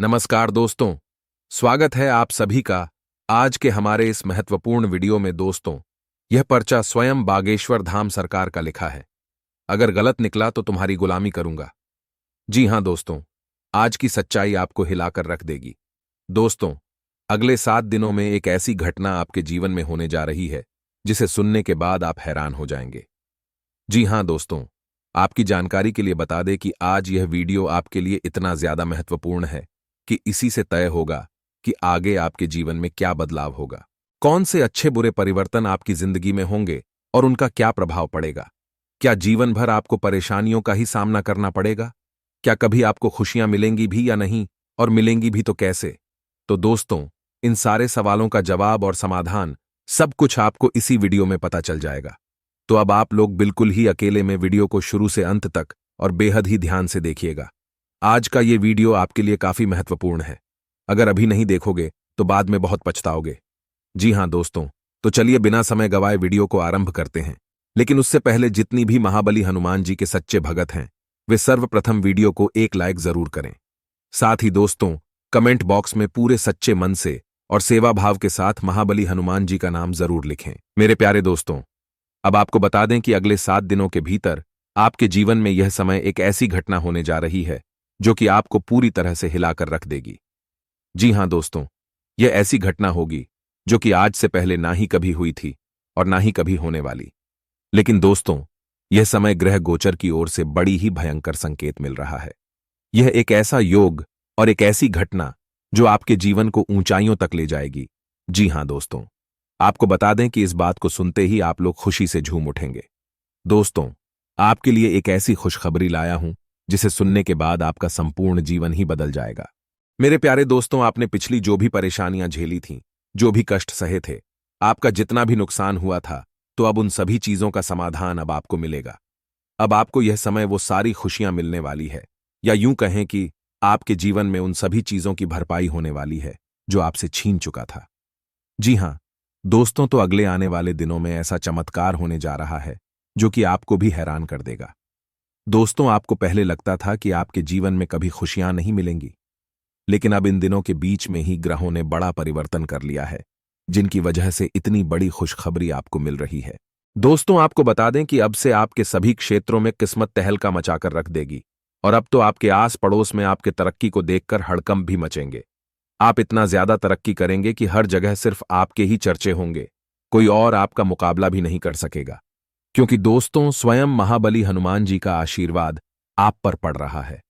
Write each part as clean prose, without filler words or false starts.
नमस्कार दोस्तों, स्वागत है आप सभी का आज के हमारे इस महत्वपूर्ण वीडियो में। दोस्तों, यह पर्चा स्वयं बागेश्वर धाम सरकार का लिखा है। अगर गलत निकला तो तुम्हारी गुलामी करूंगा। जी हां दोस्तों, आज की सच्चाई आपको हिलाकर रख देगी। दोस्तों, अगले 7 दिनों में एक ऐसी घटना आपके जीवन में होने जा रही है जिसे सुनने के बाद आप हैरान हो जाएंगे। जी हां दोस्तों, आपकी जानकारी के लिए बता दें कि आज यह वीडियो आपके लिए इतना ज्यादा महत्वपूर्ण है कि इसी से तय होगा कि आगे आपके जीवन में क्या बदलाव होगा, कौन से अच्छे बुरे परिवर्तन आपकी जिंदगी में होंगे और उनका क्या प्रभाव पड़ेगा। क्या जीवन भर आपको परेशानियों का ही सामना करना पड़ेगा? क्या कभी आपको खुशियां मिलेंगी भी या नहीं, और मिलेंगी भी तो कैसे? तो दोस्तों, इन सारे सवालों का जवाब और समाधान सब कुछ आपको इसी वीडियो में पता चल जाएगा। तो अब आप लोग बिल्कुल ही अकेले में वीडियो को शुरू से अंत तक और बेहद ही ध्यान से देखिएगा। आज का ये वीडियो आपके लिए काफी महत्वपूर्ण है। अगर अभी नहीं देखोगे तो बाद में बहुत पछताओगे। जी हां दोस्तों, तो चलिए बिना समय गवाए वीडियो को आरंभ करते हैं। लेकिन उससे पहले जितनी भी महाबली हनुमान जी के सच्चे भगत हैं, वे सर्वप्रथम वीडियो को एक लाइक जरूर करें। साथ ही दोस्तों, कमेंट बॉक्स में पूरे सच्चे मन से और सेवा भाव के साथ महाबली हनुमान जी का नाम जरूर लिखें। मेरे प्यारे दोस्तों, अब आपको बता दें कि अगले 7 दिनों के भीतर आपके जीवन में यह समय एक ऐसी घटना होने जा रही है जो कि आपको पूरी तरह से हिलाकर रख देगी। जी हां दोस्तों, यह ऐसी घटना होगी जो कि आज से पहले ना ही कभी हुई थी और ना ही कभी होने वाली। लेकिन दोस्तों, यह समय ग्रह गोचर की ओर से बड़ी ही भयंकर संकेत मिल रहा है। यह एक ऐसा योग और एक ऐसी घटना जो आपके जीवन को ऊंचाइयों तक ले जाएगी। जी हां दोस्तों, आपको बता दें कि इस बात को सुनते ही आप लोग खुशी से झूम उठेंगे। दोस्तों, आपके लिए एक ऐसी खुशखबरी लाया हूं जिसे सुनने के बाद आपका संपूर्ण जीवन ही बदल जाएगा। मेरे प्यारे दोस्तों, आपने पिछली जो भी परेशानियां झेली थीं, जो भी कष्ट सहे थे, आपका जितना भी नुकसान हुआ था, तो अब उन सभी चीजों का समाधान अब आपको मिलेगा। अब आपको यह समय वो सारी खुशियां मिलने वाली है, या यूं कहें कि आपके जीवन में उन सभी चीजों की भरपाई होने वाली है जो आपसे छीन चुका था। जी हां दोस्तों, तो अगले आने वाले दिनों में ऐसा चमत्कार होने जा रहा है जो कि आपको भी हैरान कर देगा। दोस्तों, आपको पहले लगता था कि आपके जीवन में कभी खुशियां नहीं मिलेंगी, लेकिन अब इन दिनों के बीच में ही ग्रहों ने बड़ा परिवर्तन कर लिया है, जिनकी वजह से इतनी बड़ी खुशखबरी आपको मिल रही है। दोस्तों, आपको बता दें कि अब से आपके सभी क्षेत्रों में किस्मत तहलका मचाकर रख देगी, और अब तो आपके आस पड़ोस में आपके तरक्की को देखकर हड़कंप भी मचेंगे। आप इतना ज्यादा तरक्की करेंगे कि हर जगह सिर्फ आपके ही चर्चे होंगे, कोई और आपका मुकाबला भी नहीं कर सकेगा। क्योंकि दोस्तों, स्वयं महाबली हनुमान जी का आशीर्वाद आप पर पड़ रहा है।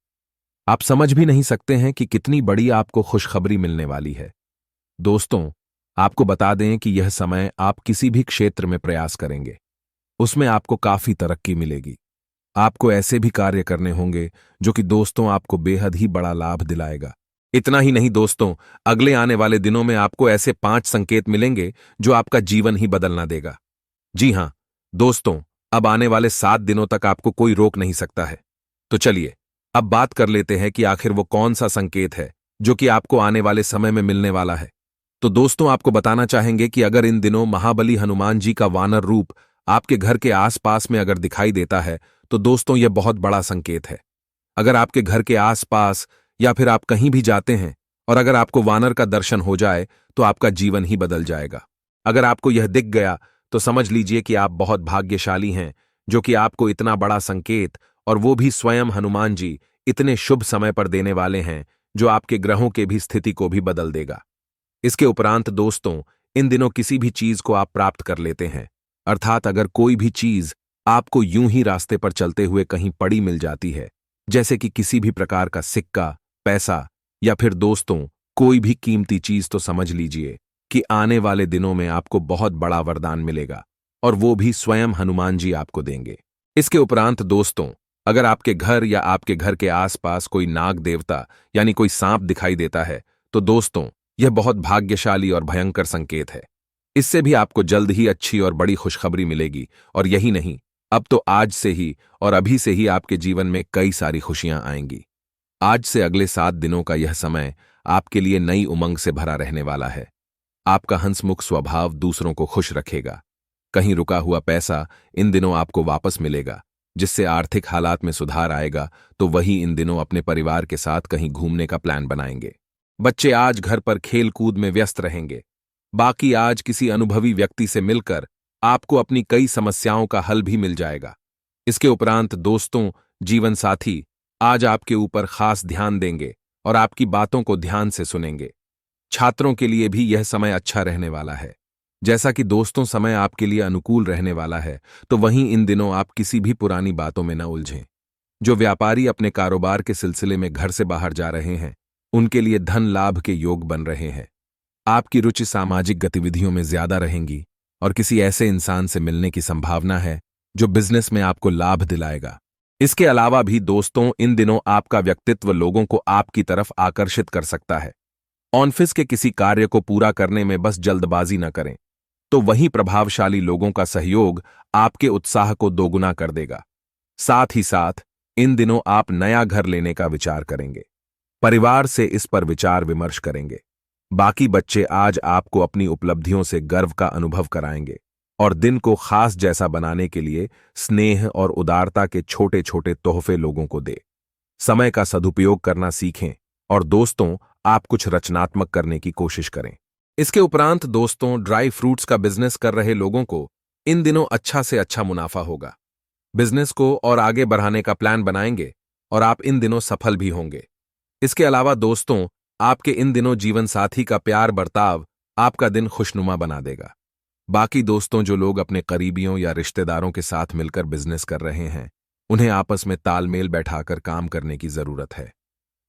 आप समझ भी नहीं सकते हैं कि कितनी बड़ी आपको खुशखबरी मिलने वाली है। दोस्तों, आपको बता दें कि यह समय आप किसी भी क्षेत्र में प्रयास करेंगे, उसमें आपको काफी तरक्की मिलेगी। आपको ऐसे भी कार्य करने होंगे जो कि दोस्तों आपको बेहद ही बड़ा लाभ दिलाएगा। इतना ही नहीं दोस्तों, अगले आने वाले दिनों में आपको ऐसे 5 संकेत मिलेंगे जो आपका जीवन ही बदलना देगा। जी हां दोस्तों, अब आने वाले 7 दिनों तक आपको कोई रोक नहीं सकता है। तो चलिए अब बात कर लेते हैं कि आखिर वो कौन सा संकेत है जो कि आपको आने वाले समय में मिलने वाला है। तो दोस्तों, आपको बताना चाहेंगे कि अगर इन दिनों महाबली हनुमान जी का वानर रूप आपके घर के आसपास में अगर दिखाई देता है, तो दोस्तों यह बहुत बड़ा संकेत है। अगर आपके घर के आसपास या फिर आप कहीं भी जाते हैं और अगर आपको वानर का दर्शन हो जाए, तो आपका जीवन ही बदल जाएगा। अगर आपको यह दिख गया तो समझ लीजिए कि आप बहुत भाग्यशाली हैं, जो कि आपको इतना बड़ा संकेत, और वो भी स्वयं हनुमान जी, इतने शुभ समय पर देने वाले हैं जो आपके ग्रहों के भी स्थिति को भी बदल देगा। इसके उपरांत दोस्तों, इन दिनों किसी भी चीज को आप प्राप्त कर लेते हैं, अर्थात अगर कोई भी चीज आपको यूं ही रास्ते पर चलते हुए कहीं पड़ी मिल जाती है, जैसे कि किसी भी प्रकार का सिक्का, पैसा, या फिर दोस्तों कोई भी कीमती चीज, तो समझ लीजिए कि आने वाले दिनों में आपको बहुत बड़ा वरदान मिलेगा, और वो भी स्वयं हनुमान जी आपको देंगे। इसके उपरांत दोस्तों, अगर आपके घर या आपके घर के आसपास कोई नाग देवता यानी कोई सांप दिखाई देता है, तो दोस्तों यह बहुत भाग्यशाली और भयंकर संकेत है। इससे भी आपको जल्द ही अच्छी और बड़ी खुशखबरी मिलेगी। और यही नहीं, अब तो आज से ही और अभी से ही आपके जीवन में कई सारी खुशियां आएंगी। आज से अगले 7 दिनों का यह समय आपके लिए नई उमंग से भरा रहने वाला है। आपका हंसमुख स्वभाव दूसरों को खुश रखेगा। कहीं रुका हुआ पैसा इन दिनों आपको वापस मिलेगा, जिससे आर्थिक हालात में सुधार आएगा। तो वही इन दिनों अपने परिवार के साथ कहीं घूमने का प्लान बनाएंगे। बच्चे आज घर पर खेल कूद में व्यस्त रहेंगे। बाकी आज किसी अनुभवी व्यक्ति से मिलकर आपको अपनी कई समस्याओं का हल भी मिल जाएगा। इसके उपरांत दोस्तों, जीवन साथी आज आपके ऊपर खास ध्यान देंगे और आपकी बातों को ध्यान से सुनेंगे। छात्रों के लिए भी यह समय अच्छा रहने वाला है। जैसा कि दोस्तों समय आपके लिए अनुकूल रहने वाला है, तो वहीं इन दिनों आप किसी भी पुरानी बातों में न उलझें। जो व्यापारी अपने कारोबार के सिलसिले में घर से बाहर जा रहे हैं, उनके लिए धन लाभ के योग बन रहे हैं। आपकी रुचि सामाजिक गतिविधियों में ज्यादा रहेंगी और किसी ऐसे इंसान से मिलने की संभावना है जो बिजनेस में आपको लाभ दिलाएगा। इसके अलावा भी दोस्तों, इन दिनों आपका व्यक्तित्व लोगों को आपकी तरफ आकर्षित कर सकता है। ऑफिस के किसी कार्य को पूरा करने में बस जल्दबाजी न करें, तो वहीं प्रभावशाली लोगों का सहयोग आपके उत्साह को दोगुना कर देगा। साथ ही साथ इन दिनों आप नया घर लेने का विचार करेंगे। परिवार से इस पर विचार विमर्श करेंगे। बाकी बच्चे आज आपको अपनी उपलब्धियों से गर्व का अनुभव कराएंगे और दिन को खास जैसा बनाने के लिए स्नेह और उदारता के छोटे छोटे तोहफे लोगों को दे। समय का सदुपयोग करना सीखें और दोस्तों, आप कुछ रचनात्मक करने की कोशिश करें। इसके उपरांत दोस्तों, ड्राई फ्रूट्स का बिजनेस कर रहे लोगों को इन दिनों अच्छा से अच्छा मुनाफा होगा। बिजनेस को और आगे बढ़ाने का प्लान बनाएंगे और आप इन दिनों सफल भी होंगे। इसके अलावा दोस्तों, आपके इन दिनों जीवन साथी का प्यार बर्ताव आपका दिन खुशनुमा बना देगा। बाकी दोस्तों, जो लोग अपने करीबियों या रिश्तेदारों के साथ मिलकर बिजनेस कर रहे हैं, उन्हें आपस में तालमेल बैठाकर काम करने की जरूरत है।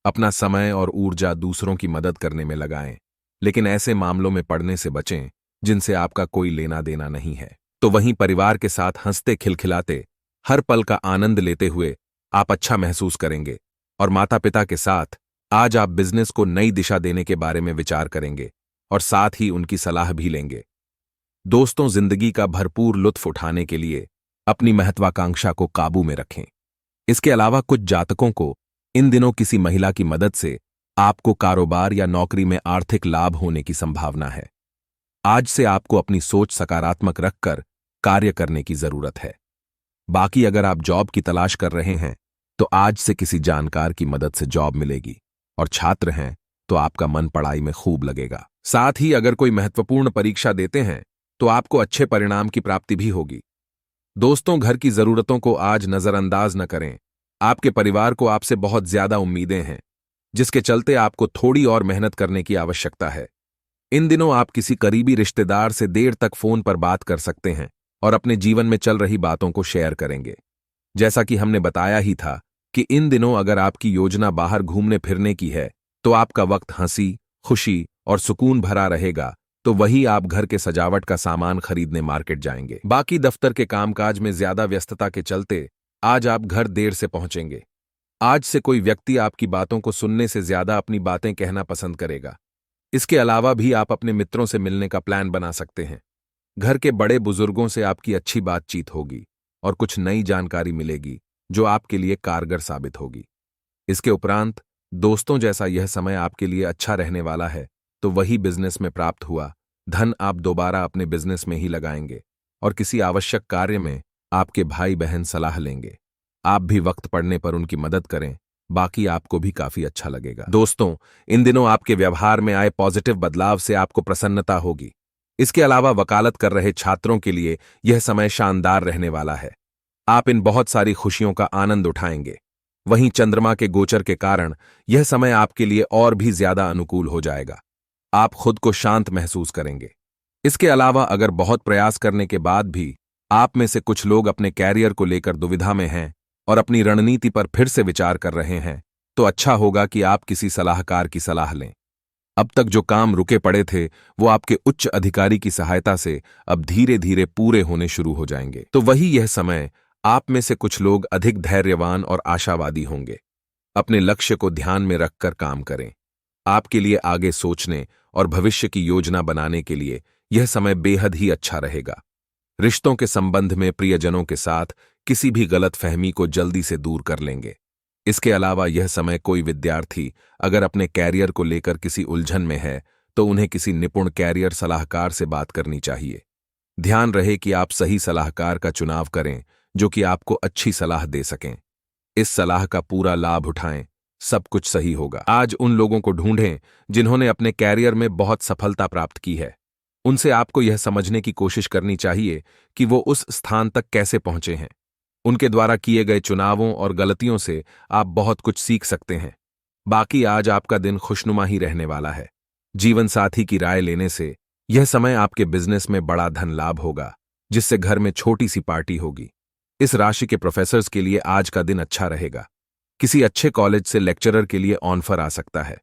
अपना समय और ऊर्जा दूसरों की मदद करने में लगाएं, लेकिन ऐसे मामलों में पड़ने से बचें जिनसे आपका कोई लेना देना नहीं है। तो वहीं परिवार के साथ हंसते खिलखिलाते हर पल का आनंद लेते हुए आप अच्छा महसूस करेंगे और माता पिता के साथ आज आप बिजनेस को नई दिशा देने के बारे में विचार करेंगे और साथ ही उनकी सलाह भी लेंगे। दोस्तों, जिंदगी का भरपूर लुत्फ उठाने के लिए अपनी महत्वाकांक्षा को काबू में रखें। इसके अलावा कुछ जातकों को इन दिनों किसी महिला की मदद से आपको कारोबार या नौकरी में आर्थिक लाभ होने की संभावना है। आज से आपको अपनी सोच सकारात्मक रखकर कार्य करने की जरूरत है। बाकी अगर आप जॉब की तलाश कर रहे हैं, तो आज से किसी जानकार की मदद से जॉब मिलेगी और छात्र हैं तो आपका मन पढ़ाई में खूब लगेगा। साथ ही अगर कोई महत्वपूर्ण परीक्षा देते हैं तो आपको अच्छे परिणाम की प्राप्ति भी होगी। दोस्तों, घर की जरूरतों को आज नजरअंदाज न करें। आपके परिवार को आपसे बहुत ज्यादा उम्मीदें हैं, जिसके चलते आपको थोड़ी और मेहनत करने की आवश्यकता है। इन दिनों आप किसी करीबी रिश्तेदार से देर तक फोन पर बात कर सकते हैं और अपने जीवन में चल रही बातों को शेयर करेंगे। जैसा कि हमने बताया ही था कि इन दिनों अगर आपकी योजना बाहर घूमने फिरने की है, तो आपका वक्त हंसी, खुशी और सुकून भरा रहेगा, तो वही आप घर के सजावट का सामान खरीदने मार्केट जाएंगे। बाकी दफ्तर के कामकाज में ज्यादा व्यस्तता के चलते आज आप घर देर से पहुंचेंगे। आज से कोई व्यक्ति आपकी बातों को सुनने से ज्यादा अपनी बातें कहना पसंद करेगा। इसके अलावा भी आप अपने मित्रों से मिलने का प्लान बना सकते हैं। घर के बड़े बुजुर्गों से आपकी अच्छी बातचीत होगी और कुछ नई जानकारी मिलेगी जो आपके लिए कारगर साबित होगी। इसके उपरांत दोस्तों, जैसा यह समय आपके लिए अच्छा रहने वाला है, तो वही बिजनेस में प्राप्त हुआ धन आप दोबारा अपने बिजनेस में ही लगाएंगे और किसी आवश्यक कार्य में आपके भाई बहन सलाह लेंगे। आप भी वक्त पड़ने पर उनकी मदद करें, बाकी आपको भी काफी अच्छा लगेगा। दोस्तों, इन दिनों आपके व्यवहार में आए पॉजिटिव बदलाव से आपको प्रसन्नता होगी। इसके अलावा वकालत कर रहे छात्रों के लिए यह समय शानदार रहने वाला है। आप इन बहुत सारी खुशियों का आनंद उठाएंगे। वहीं चंद्रमा के गोचर के कारण यह समय आपके लिए और भी ज्यादा अनुकूल हो जाएगा। आप खुद को शांत महसूस करेंगे। इसके अलावा अगर बहुत प्रयास करने के बाद भी आप में से कुछ लोग अपने कैरियर को लेकर दुविधा में हैं और अपनी रणनीति पर फिर से विचार कर रहे हैं, तो अच्छा होगा कि आप किसी सलाहकार की सलाह लें। अब तक जो काम रुके पड़े थे, वो आपके उच्च अधिकारी की सहायता से अब धीरे धीरे पूरे होने शुरू हो जाएंगे। तो वही यह समय आप में से कुछ लोग अधिक धैर्यवान और आशावादी होंगे। अपने लक्ष्य को ध्यान में रखकर काम करें। आपके लिए आगे सोचने और भविष्य की योजना बनाने के लिए यह समय बेहद ही अच्छा रहेगा। रिश्तों के संबंध में प्रियजनों के साथ किसी भी गलतफहमी को जल्दी से दूर कर लेंगे। इसके अलावा यह समय कोई विद्यार्थी अगर अपने कैरियर को लेकर किसी उलझन में है, तो उन्हें किसी निपुण कैरियर सलाहकार से बात करनी चाहिए। ध्यान रहे कि आप सही सलाहकार का चुनाव करें जो कि आपको अच्छी सलाह दे सकें। इस सलाह का पूरा लाभ उठाएं, सब कुछ सही होगा। आज उन लोगों को ढूंढें जिन्होंने अपने कैरियर में बहुत सफलता प्राप्त की है। उनसे आपको यह समझने की कोशिश करनी चाहिए कि वो उस स्थान तक कैसे पहुंचे हैं। उनके द्वारा किए गए चुनावों और गलतियों से आप बहुत कुछ सीख सकते हैं। बाकी आज आपका दिन खुशनुमा ही रहने वाला है। जीवन साथी की राय लेने से यह समय आपके बिजनेस में बड़ा धन लाभ होगा, जिससे घर में छोटी सी पार्टी होगी। इस राशि के प्रोफेसर्स के लिए आज का दिन अच्छा रहेगा। किसी अच्छे कॉलेज से लेक्चरर के लिए ऑफर आ सकता है।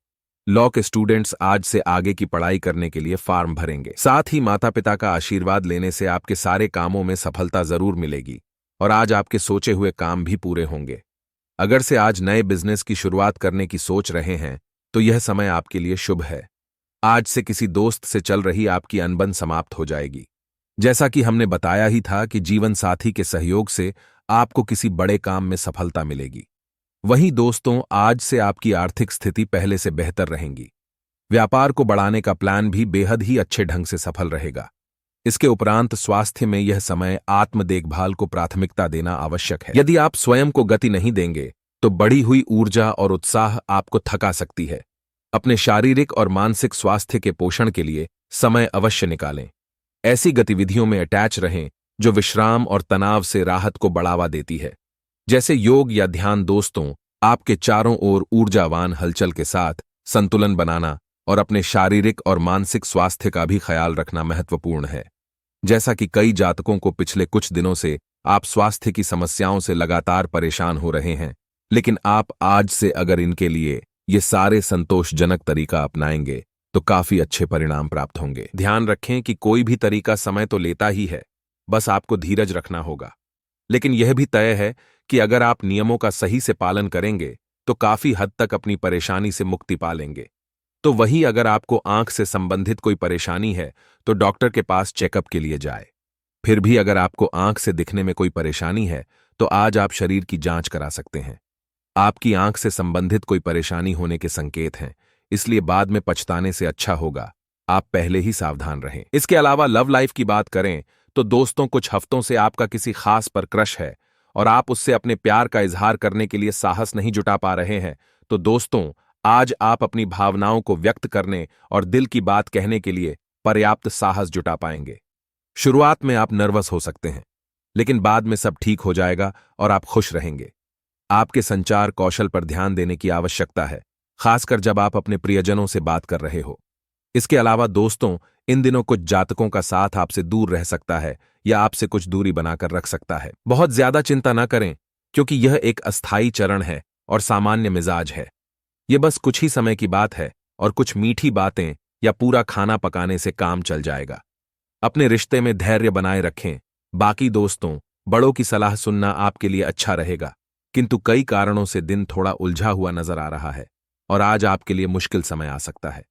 लॉ के स्टूडेंट्स आज से आगे की पढ़ाई करने के लिए फॉर्म भरेंगे। साथ ही माता पिता का आशीर्वाद लेने से आपके सारे कामों में सफलता जरूर मिलेगी और आज आपके सोचे हुए काम भी पूरे होंगे। अगर से आज नए बिजनेस की शुरुआत करने की सोच रहे हैं तो यह समय आपके लिए शुभ है। आज से किसी दोस्त से चल रही आपकी अनबन समाप्त हो जाएगी। जैसा कि हमने बताया ही था कि जीवन साथी के सहयोग से आपको किसी बड़े काम में सफलता मिलेगी। वहीं दोस्तों, आज से आपकी आर्थिक स्थिति पहले से बेहतर रहेगी। व्यापार को बढ़ाने का प्लान भी बेहद ही अच्छे ढंग से सफल रहेगा। इसके उपरांत स्वास्थ्य में यह समय आत्म देखभाल को प्राथमिकता देना आवश्यक है। यदि आप स्वयं को गति नहीं देंगे तो बढ़ी हुई ऊर्जा और उत्साह आपको थका सकती है। अपने शारीरिक और मानसिक स्वास्थ्य के पोषण के लिए समय अवश्य निकालें। ऐसी गतिविधियों में अटैच रहें जो विश्राम और तनाव से राहत को बढ़ावा देती है, जैसे योग या ध्यान। दोस्तों, आपके चारों ओर ऊर्जावान हलचल के साथ संतुलन बनाना और अपने शारीरिक और मानसिक स्वास्थ्य का भी ख्याल रखना महत्वपूर्ण है। जैसा कि कई जातकों को पिछले कुछ दिनों से आप स्वास्थ्य की समस्याओं से लगातार परेशान हो रहे हैं, लेकिन आप आज से अगर इनके लिए ये सारे संतोषजनक तरीका अपनाएंगे तो काफी अच्छे परिणाम प्राप्त होंगे। ध्यान रखें कि कोई भी तरीका समय तो लेता ही है, बस आपको धीरज रखना होगा। लेकिन यह भी तय है कि अगर आप नियमों का सही से पालन करेंगे तो काफी हद तक अपनी परेशानी से मुक्ति पा लेंगे। तो वही अगर आपको आंख से संबंधित कोई परेशानी है तो डॉक्टर के पास चेकअप के लिए जाए। फिर भी अगर आपको आंख से दिखने में कोई परेशानी है तो आज आप शरीर की जांच करा सकते हैं। आपकी आंख से संबंधित कोई परेशानी होने के संकेत हैं, इसलिए बाद में पछताने से अच्छा होगा आप पहले ही सावधान रहें। इसके अलावा लव लाइफ की बात करें तो दोस्तों, कुछ हफ्तों से आपका किसी खास पर क्रश है और आप उससे अपने प्यार का इजहार करने के लिए साहस नहीं जुटा पा रहे हैं। तो दोस्तों, आज आप अपनी भावनाओं को व्यक्त करने और दिल की बात कहने के लिए पर्याप्त साहस जुटा पाएंगे। शुरुआत में आप नर्वस हो सकते हैं, लेकिन बाद में सब ठीक हो जाएगा और आप खुश रहेंगे। आपके संचार कौशल पर ध्यान देने की आवश्यकता है, खासकर जब आप अपने प्रियजनों से बात कर रहे हो। इसके अलावा दोस्तों, इन दिनों कुछ जातकों का साथ आपसे दूर रह सकता है या आपसे कुछ दूरी बनाकर रख सकता है। बहुत ज्यादा चिंता न करें, क्योंकि यह एक अस्थायी चरण है और सामान्य मिजाज है। यह बस कुछ ही समय की बात है और कुछ मीठी बातें या पूरा खाना पकाने से काम चल जाएगा। अपने रिश्ते में धैर्य बनाए रखें। बाकी दोस्तों, बड़ों की सलाह सुनना आपके लिए अच्छा रहेगा, किंतु कई कारणों से दिन थोड़ा उलझा हुआ नजर आ रहा है और आज आपके लिए मुश्किल समय आ सकता है।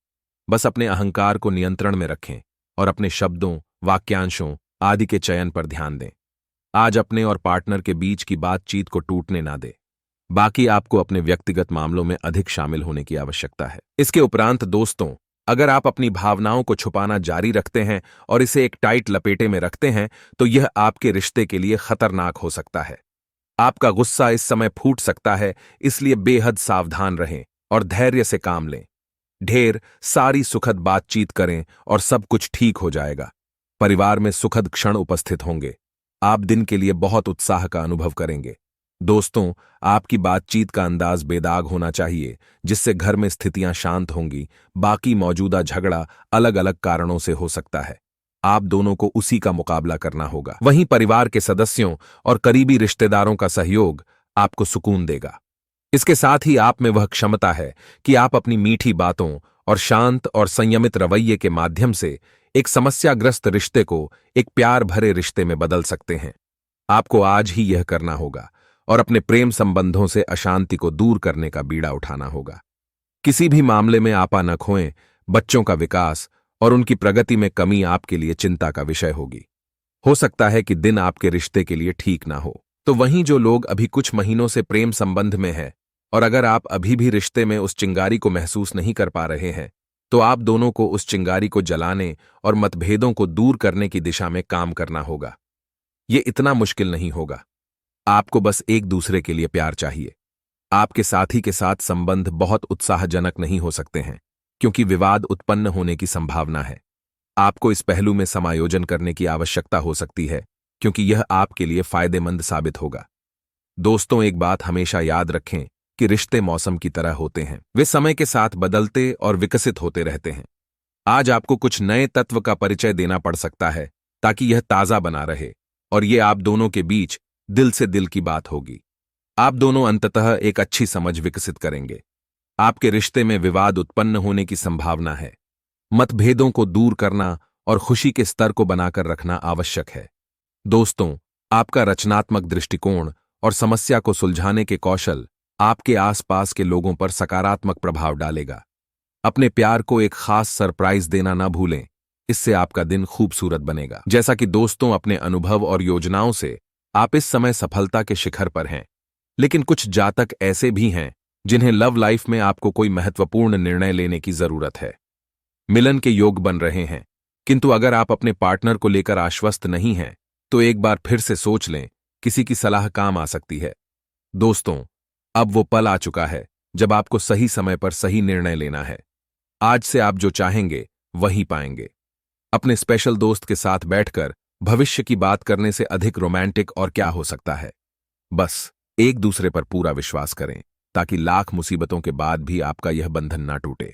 बस अपने अहंकार को नियंत्रण में रखें और अपने शब्दों, वाक्यांशों आदि के चयन पर ध्यान दें। आज अपने और पार्टनर के बीच की बातचीत को टूटने ना दें। बाकी आपको अपने व्यक्तिगत मामलों में अधिक शामिल होने की आवश्यकता है। इसके उपरांत दोस्तों, अगर आप अपनी भावनाओं को छुपाना जारी रखते हैं और इसे एक टाइट लपेटे में रखते हैं तो यह आपके रिश्ते के लिए खतरनाक हो सकता है। आपका गुस्सा इस समय फूट सकता है, इसलिए बेहद सावधान रहें और धैर्य से काम लें। ढेर सारी सुखद बातचीत करें और सब कुछ ठीक हो जाएगा। परिवार में सुखद क्षण उपस्थित होंगे। आप दिन के लिए बहुत उत्साह का अनुभव करेंगे। दोस्तों, आपकी बातचीत का अंदाज बेदाग होना चाहिए, जिससे घर में स्थितियां शांत होंगी। बाकी मौजूदा झगड़ा अलग अलग कारणों से हो सकता है। आप दोनों को उसी का मुकाबला करना होगा। वहीं परिवार के सदस्यों और करीबी रिश्तेदारों का सहयोग आपको सुकून देगा। इसके साथ ही आप में वह क्षमता है कि आप अपनी मीठी बातों और शांत और संयमित रवैये के माध्यम से एक समस्याग्रस्त रिश्ते को एक प्यार भरे रिश्ते में बदल सकते हैं। आपको आज ही यह करना होगा और अपने प्रेम संबंधों से अशांति को दूर करने का बीड़ा उठाना होगा। किसी भी मामले में आपा न खोएं। बच्चों का विकास और उनकी प्रगति में कमी आपके लिए चिंता का विषय होगी। हो सकता है कि दिन आपके रिश्ते के लिए ठीक ना हो। तो वहीं जो लोग अभी कुछ महीनों से प्रेम संबंध में हैं और अगर आप अभी भी रिश्ते में उस चिंगारी को महसूस नहीं कर पा रहे हैं तो आप दोनों को उस चिंगारी को जलाने और मतभेदों को दूर करने की दिशा में काम करना होगा। ये इतना मुश्किल नहीं होगा। आपको बस एक दूसरे के लिए प्यार चाहिए। आपके साथी के साथ संबंध बहुत उत्साहजनक नहीं हो सकते हैं, क्योंकि विवाद उत्पन्न होने की संभावना है। आपको इस पहलू में समायोजन करने की आवश्यकता हो सकती है, क्योंकि यह आपके लिए फायदेमंद साबित होगा। दोस्तों, एक बात हमेशा याद रखें कि रिश्ते मौसम की तरह होते हैं। वे समय के साथ बदलते और विकसित होते रहते हैं। आज आपको कुछ नए तत्व का परिचय देना पड़ सकता है ताकि यह ताजा बना रहे, और ये आप दोनों के बीच दिल से दिल की बात होगी। आप दोनों अंततः एक अच्छी समझ विकसित करेंगे। आपके रिश्ते में विवाद उत्पन्न होने की संभावना है। मतभेदों को दूर करना और खुशी के स्तर को बनाकर रखना आवश्यक है। दोस्तों, आपका रचनात्मक दृष्टिकोण और समस्या को सुलझाने के कौशल आपके आसपास के लोगों पर सकारात्मक प्रभाव डालेगा। अपने प्यार को एक खास सरप्राइज देना ना भूलें, इससे आपका दिन खूबसूरत बनेगा। जैसा कि दोस्तों, अपने अनुभव और योजनाओं से आप इस समय सफलता के शिखर पर हैं, लेकिन कुछ जातक ऐसे भी हैं जिन्हें लव लाइफ में आपको कोई महत्वपूर्ण निर्णय लेने की जरूरत है। मिलन के योग बन रहे हैं, किंतु अगर आप अपने पार्टनर को लेकर आश्वस्त नहीं हैं, तो एक बार फिर से सोच लें, किसी की सलाह काम आ सकती है। दोस्तों, अब वो पल आ चुका है जब आपको सही समय पर सही निर्णय लेना है। आज से आप जो चाहेंगे वही पाएंगे। अपने स्पेशल दोस्त के साथ बैठकर भविष्य की बात करने से अधिक रोमांटिक और क्या हो सकता है। बस एक दूसरे पर पूरा विश्वास करें, ताकि लाख मुसीबतों के बाद भी आपका यह बंधन ना टूटे।